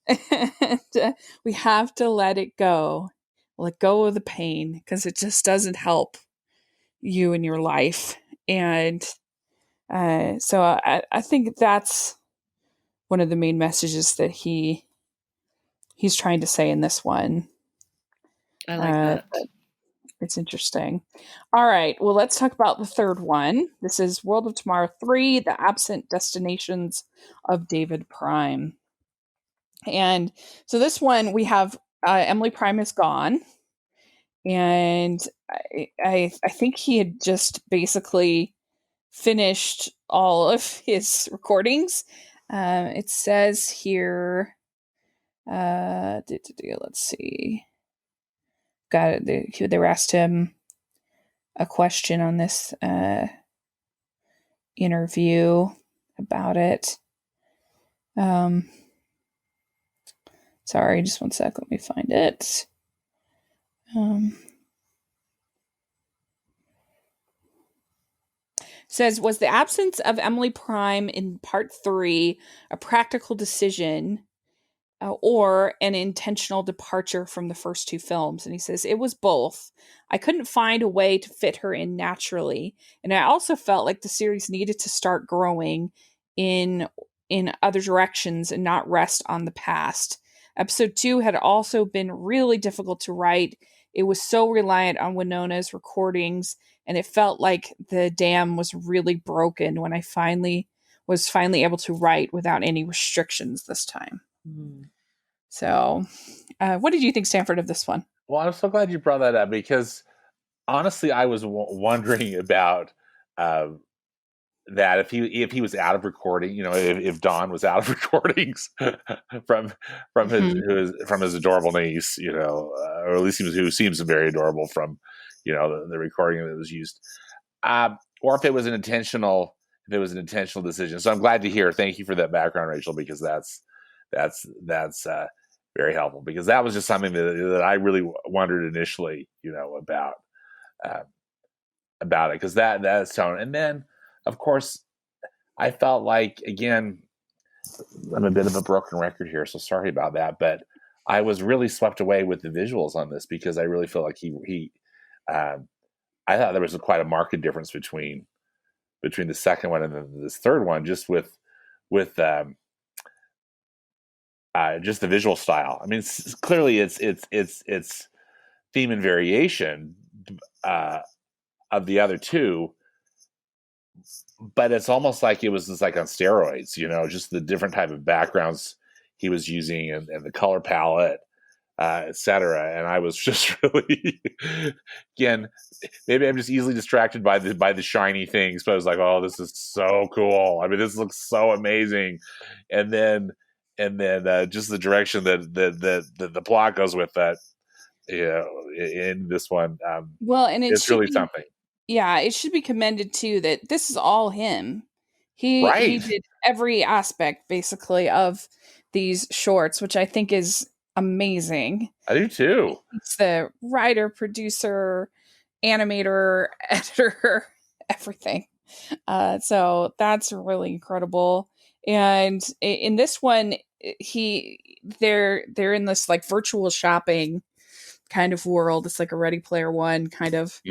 And we have to let go of the pain, because it just doesn't help you in your life. And so I think that's one of the main messages that he's trying to say in this one. I like that. It's interesting. All right, well, let's talk about the third one. This is World of Tomorrow 3, The Absent Destinations of David Prime. And so this one, we have Emily Prime is gone, and I think he had just basically finished all of his recordings. It says here, let's see. Got it. They were asked him a question on this interview about it. Sorry, just one sec. Let me find it. Says, was the absence of Emily Prime in part 3 a practical decision or an intentional departure from the first two films. And he says, it was both. I couldn't find a way to fit her in naturally. And I also felt like the series needed to start growing in other directions and not rest on the past. Episode 2 had also been really difficult to write. It was so reliant on Winona's recordings, and it felt like the dam was really broken when I was finally able to write without any restrictions this time. Mm. So, what did you think, Stanford, of this one? Well, I'm so glad you brought that up because honestly, I was wondering about that if he was out of recording, if Don was out of recordings from his adorable niece, or at least who seems very adorable from the recording that was used, or if it was an intentional decision. So I'm glad to hear. Thank you for that background, Rachel, because that's very helpful, because that was just something that I really wondered initially, about it, because that's tone. And then, of course, I felt like, again, I'm a bit of a broken record here, so sorry about that, but I was really swept away with the visuals on this, because I really feel like I thought there was quite a marked difference between the second one and then this third one, just with just the visual style. I mean, clearly it's theme and variation of the other two, but it's almost like it was just like on steroids, just the different type of backgrounds he was using, and the color palette, etc. And I was just really, again, maybe I'm just easily distracted by the shiny things, but I was like, oh, this is so cool. I mean, this looks so amazing. And then just the direction that the plot goes with that, in this one, Well, and it's really something. Yeah, it should be commended too that this is all him. He Right. did every aspect basically of these shorts, which I think is amazing. I do too. He's the writer, producer, animator, editor, everything. So that's really incredible. And in this one, they're in this like virtual shopping kind of world. It's like a Ready Player One kind of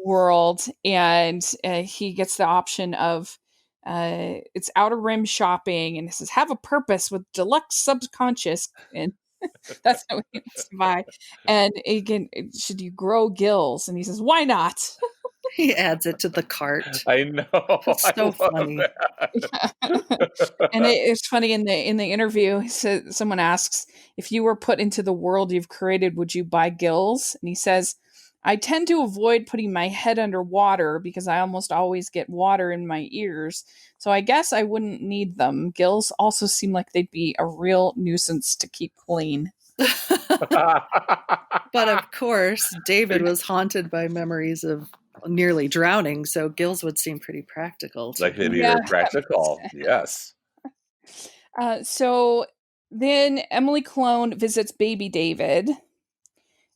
world, and he gets the option of it's outer rim shopping, and it says have a purpose with deluxe subconscious, and that's how he wants to buy. And again, should you grow gills? And he says, why not? He adds it to the cart. I know. It's so funny. And it's funny in the interview. He said, someone asks, if you were put into the world you've created, would you buy gills? And he says, I tend to avoid putting my head under water because I almost always get water in my ears. So I guess I wouldn't need them. Gills also seem like they'd be a real nuisance to keep clean. But of course, David was haunted by memories of nearly drowning, so gills would seem pretty practical. Like they'd be very practical. Yes. So then Emily Clone visits baby David,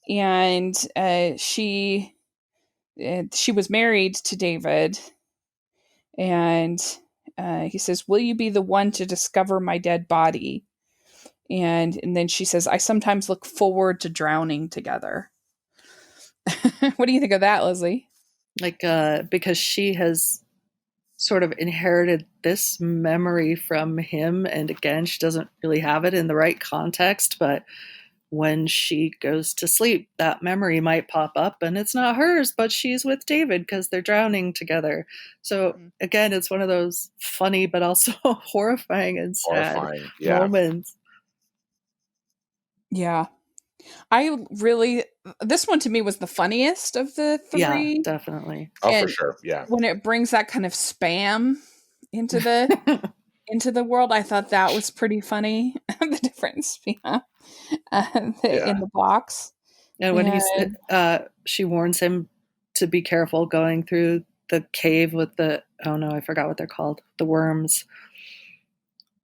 and she was married to David, and he says, will you be the one to discover my dead body? And then she says, I sometimes look forward to drowning together. What do you think of that, Leslie? Like, because she has sort of inherited this memory from him, and again, she doesn't really have it in the right context, but when she goes to sleep, that memory might pop up, and it's not hers, but she's with David because they're drowning together. So again, it's one of those funny but also horrifying and sad moments. Yeah. This one to me was the funniest of the three. Yeah, definitely. Oh, for sure. Yeah. When it brings that kind of spam into the world, I thought that was pretty funny. The different spam in the box. And when she warns him to be careful going through the cave with I forgot what they're called, the worms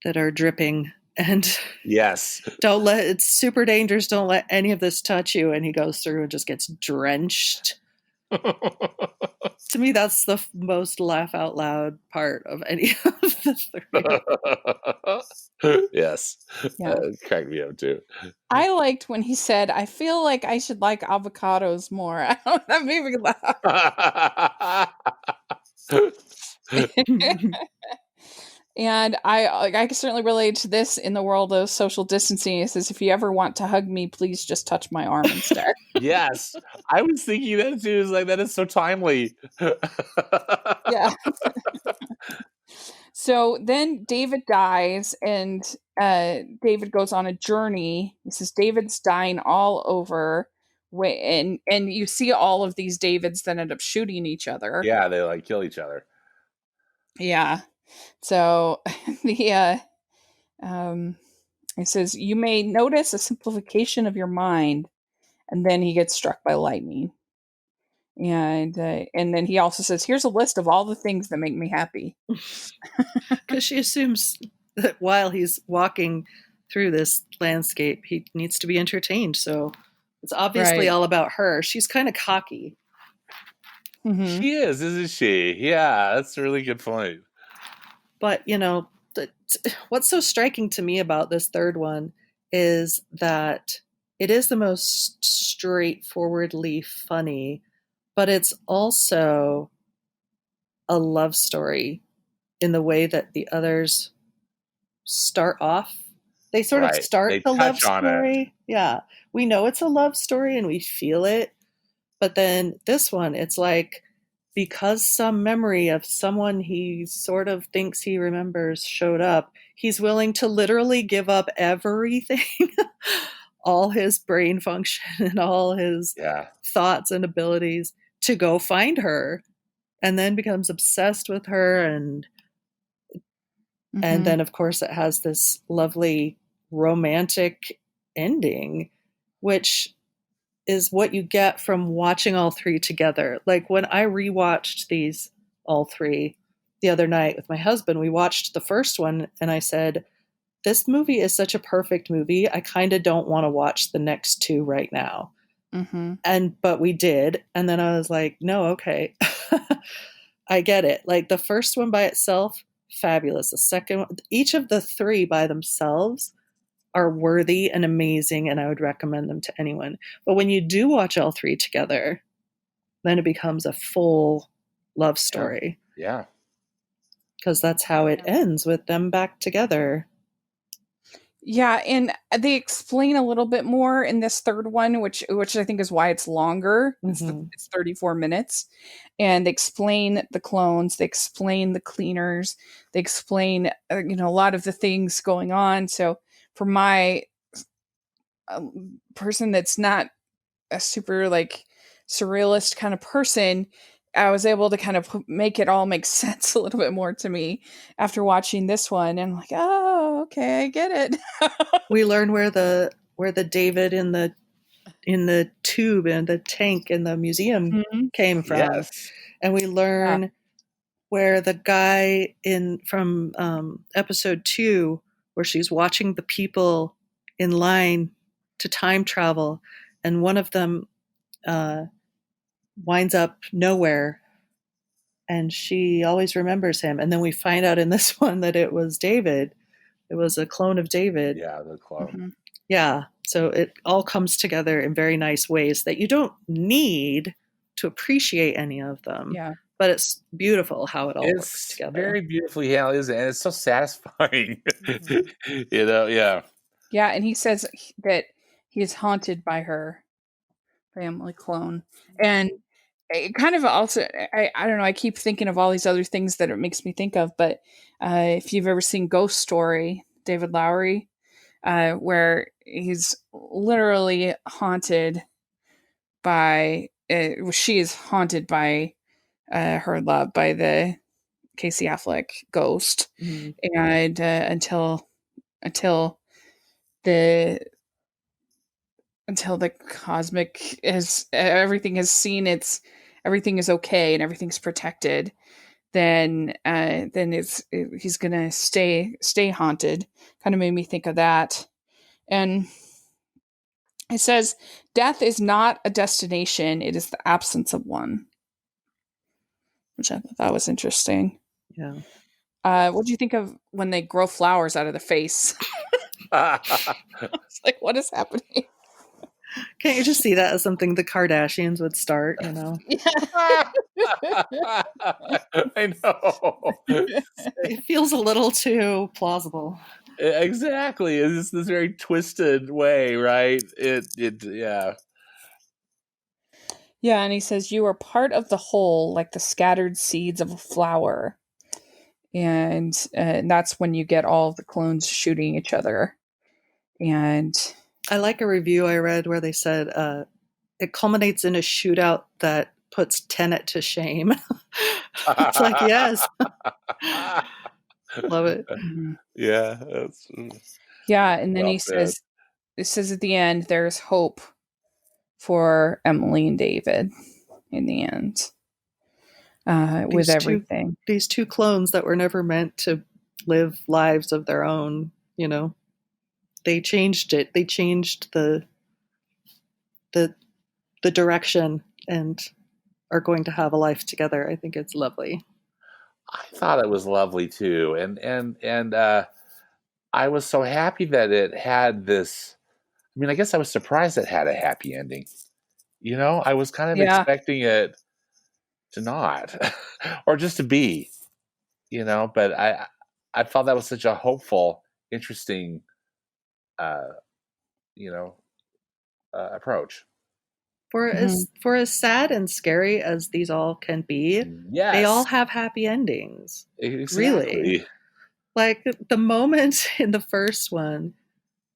that are dripping. And yes, it's super dangerous. Don't let any of this touch you. And he goes through and just gets drenched. To me, that's the most laugh out loud part of any of the three. Yes, Yeah. cracked me up too. I liked when he said, "I feel like I should like avocados more." I don't that made me laugh. And I can certainly relate to this in the world of social distancing. It says, "If you ever want to hug me, please just touch my arm instead." Yes, I was thinking that too. It's like that is so timely. Yeah. So then David dies, and David goes on a journey. He says David's dying all over, and you see all of these Davids that end up shooting each other. Yeah, they like kill each other. Yeah. So the um, it says you may notice a simplification of your mind, and then he gets struck by lightning. And then he also says, "Here's a list of all the things that make me happy." Because she assumes that while he's walking through this landscape, he needs to be entertained. So it's obviously Right. all about her. She's kind of cocky. Hmm. She is, isn't she? Yeah, that's a really good point. But, what's so striking to me about this third one is that it is the most straightforwardly funny, but it's also a love story in the way that the others start off. They sort of Right. start They the love touch on it. story. Yeah. We know it's a love story and we feel it. But then this one, it's like because some memory of someone he sort of thinks he remembers showed up, he's willing to literally give up everything, all his brain function and all his Yeah. thoughts and abilities to go find her and then becomes obsessed with her and Hmm. then of course it has this lovely romantic ending which is what you get from watching all three together. Like when I rewatched these all three the other night with my husband, we watched the first one and I said, this movie is such a perfect movie. I kind of don't want to watch the next two right now. Hmm. But we did. And then I was like, no, okay. I get it. Like the first one by itself, fabulous. The second one, each of the three by themselves are worthy and amazing, and I would recommend them to anyone. But when you do watch all three together, then it becomes a full love Yeah. story Yeah. because that's how it ends with them back together. Yeah, and they explain a little bit more in this third one, which I think is why it's longer. Mm-hmm. It's 34 minutes, and they explain the clones, they explain the cleaners, they explain a lot of the things going on. So for my person that's not a super like surrealist kind of person, I was able to kind of make it all make sense a little bit more to me after watching this one. And I'm like, oh, okay, I get it. We learn where the David in the tube and the tank in the museum Mhm. came from, Yes. and we Yeah. learn where the guy in from episode 2 where she's watching the people in line to time travel and one of them uh, winds up nowhere and she always remembers him and then we find out in this one that it was David. It was a clone of David. Yeah, the clone. Mhm. Yeah, so it all comes together in very nice ways that you don't need to appreciate any of them, Yeah. but it's beautiful how it all works It's together. very beautifully handled, isn't it? And it's so satisfying. Mhm. Yeah. Yeah, and he says that he is haunted by her family clone. And it kind of also I don't know, I keep thinking of all these other things that it makes me think of, but if you've ever seen Ghost Story, David Lowery, where he's literally haunted by she is haunted by her love, by the Casey Affleck ghost, Mhm. and until the until the cosmic is everything has seen its everything is okay and everything's protected, then he's gonna stay haunted. Kind of made me think of that. And It says, death is not a destination, it is the absence of one, which I thought that was interesting. Yeah. What do you think of when they grow flowers out of the face? It's like, what is happening? Can't you just see that as something the Kardashians would start, you know? I know. It feels a little too plausible. Exactly. It's this very twisted way, right? Yeah. Yeah, and he says, you are part of the whole, like the scattered seeds of a flower. And that's when you get all of the clones shooting each other. And I like a review I read where they said it culminates in a shootout that puts Tenet to shame. It's like, yes, love it. Yeah. yeah, and then Well he said. says, it says at the end, there's hope for Emily and David in the end, with These two everything. these two clones that were never meant to live lives of their own, you know. They changed it. They changed the the direction and are going to have a life together. I think it's lovely. I thought it was lovely too, and I was so happy that it had this. I mean, I guess I was surprised it had a happy ending. You know, I was kind of Yeah. expecting it to not, or just to be. You know, but I thought that was such a hopeful, interesting, uh, you know, approach. Mhm. For as sad and scary as these all can be, they all Yes, have happy endings. Really. exactly. Like the moment in the first one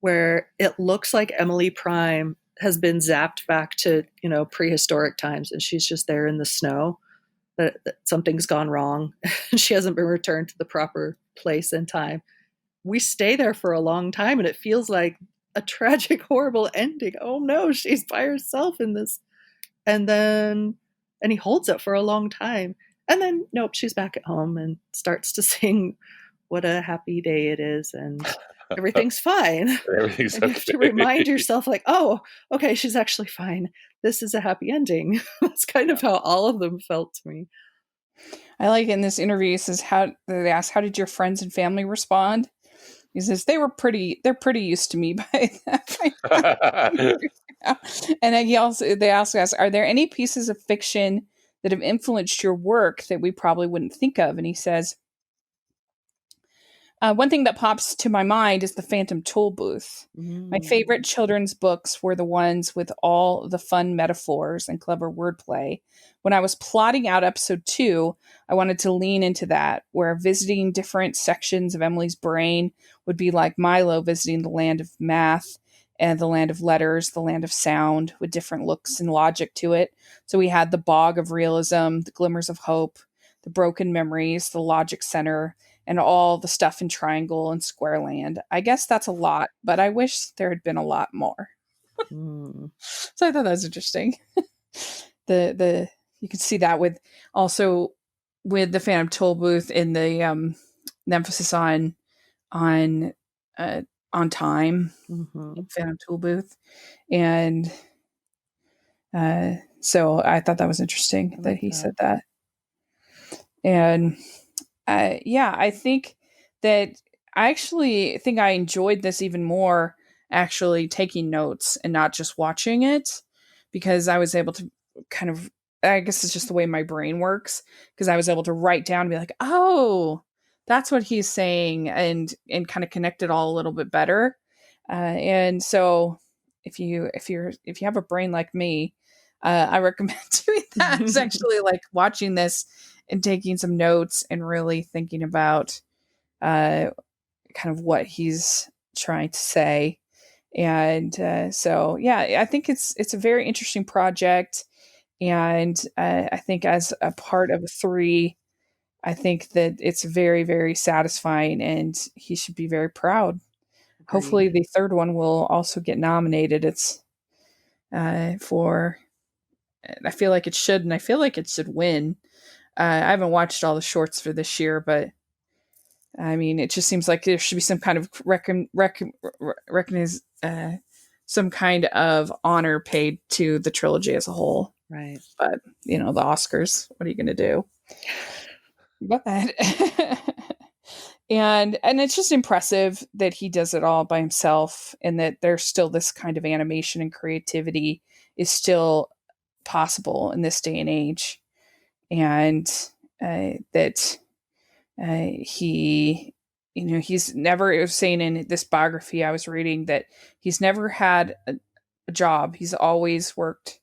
where it looks like Emily Prime has been zapped back to, you know, prehistoric times and she's just there in the snow, that something's gone wrong and she hasn't been returned to the proper place and time. We stay there for a long time and it feels like a tragic, horrible ending. Oh no, she's by herself in this. And then, and he holds it for a long time. And then, nope, she's back at home and starts to sing what a happy day it is. And everything's fine. Everything's And you have to remind okay. yourself, like, oh, okay, she's actually fine. This is a happy ending. That's kind Yeah. of how all of them felt to me. I like in this interview, he says, how they ask, how did your friends and family respond? He says, they're pretty used to me by that. And then they also ask, are there any pieces of fiction that have influenced your work that we probably wouldn't think of? And he says, one thing that pops to my mind is the Phantom Toll Booth. My favorite Mm. children's books were the ones with all the fun metaphors and clever wordplay. When I was plotting out episode 2, I wanted to lean into that, where visiting different sections of Emily's brain would be like Milo visiting the land of math and the land of letters, the land of sound, with different looks and logic to it. So we had the bog of realism, the glimmers of hope, the broken memories, the logic center, and all the stuff in Triangle and Squareland. I guess that's a lot, but I wish there had been a lot more. Mm. So I thought that was interesting. The you can see that with also with the Phantom Toll Booth in the emphasis on uh on time, Mm-hmm. Phantom Toll Booth, and so I thought that was interesting I that like he that. said that. And yeah, I think that I actually think I enjoyed this even more actually taking notes and not just watching it, because I was able to kind of, I guess it's just the way my brain works, because I was able to write down and be like, oh, that's what he's saying, and kind of connect it all a little bit better. And so if you have a brain like me, I recommend doing that. It's actually like watching this and taking some notes and really thinking about uh, kind of what he's trying to say. And so, yeah, I think it's a very interesting project. And I think as a part of a 3, I think that it's very, very satisfying, and he should be very proud. Hopefully, Agreed. the third one will also get nominated. It's for, I feel like it should, and I feel like it should win. I haven't watched all the shorts for this year, but I mean, it just seems like there should be some kind of recognize, some kind of honor paid to the trilogy as a whole. Right. But, the Oscars, what are you going to do? But and it's just impressive that he does it all by himself, and that there's still this kind of animation and creativity is still possible in this day and age, and that he, he's never, it was saying in this biography I was reading that he's never had a job. He's always worked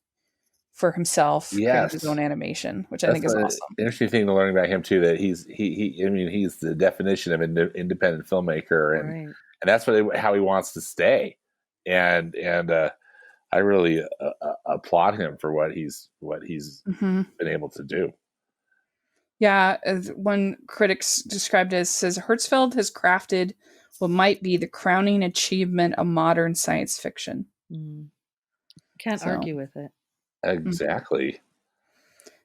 for himself, creating his Yes. own animation, which I That's think is an awesome. interesting thing to learn about him too. That he's he's the definition of an independent filmmaker, and Right. that's how he wants to stay. And I really applaud him for what he's Mm-hmm. been able to do. Yeah, as one critic described it as, says Hertzfeldt has crafted what might be the crowning achievement of modern science fiction. Can't argue with it. Exactly.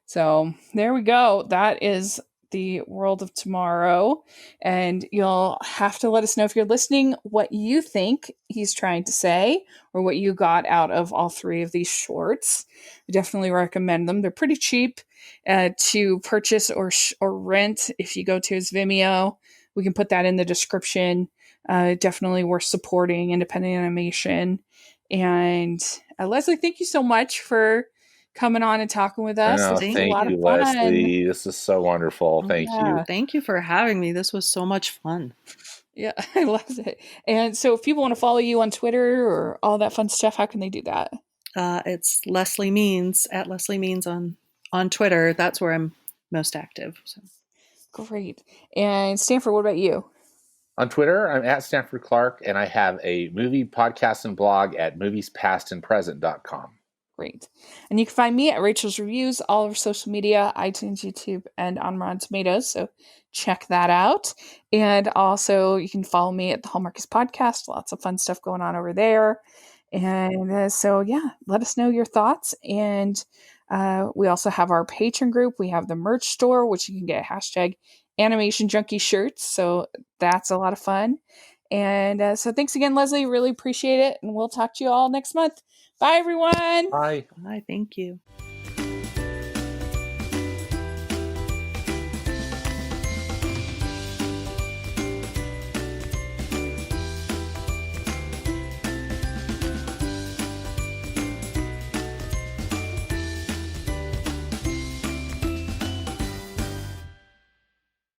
So there we go. That is the World of Tomorrow. And you'll have to let us know, if you're listening, what you think he's trying to say, or what you got out of all three of these shorts. I definitely recommend them. They're pretty cheap to purchase or rent if you go to his Vimeo. We can put that in the description. Definitely worth supporting independent animation. And Leslie, thank you so much for coming on and talking with us. This was a Thank lot of you, fun. Leslie. This is so wonderful. Thank you. Thank you for having me. This was so much fun. Yeah, I loved it. And so if people want to follow you on Twitter or all that fun stuff, how can they do that? It's Leslie Means, at Leslie Means on Twitter. That's where I'm most active. So. Great. And Stanford, what about you? On Twitter, I'm at Stanford Clark, and I have a movie podcast and blog at moviespastandpresent.com. Great. And you can find me at Rachel's Reviews, all over social media, iTunes, YouTube, and on Rotten Tomatoes. So check that out. And also, you can follow me at the Hallmarkist Podcast. Lots of fun stuff going on over there. And so, yeah, let us know your thoughts. And we also have our Patreon group. We have the merch store, which you can get hashtag Animation Junkie shirts. So that's a lot of fun. And so thanks again, Leslie. Really appreciate it. And we'll talk to you all next month. Bye, everyone. Bye. Bye. Thank you.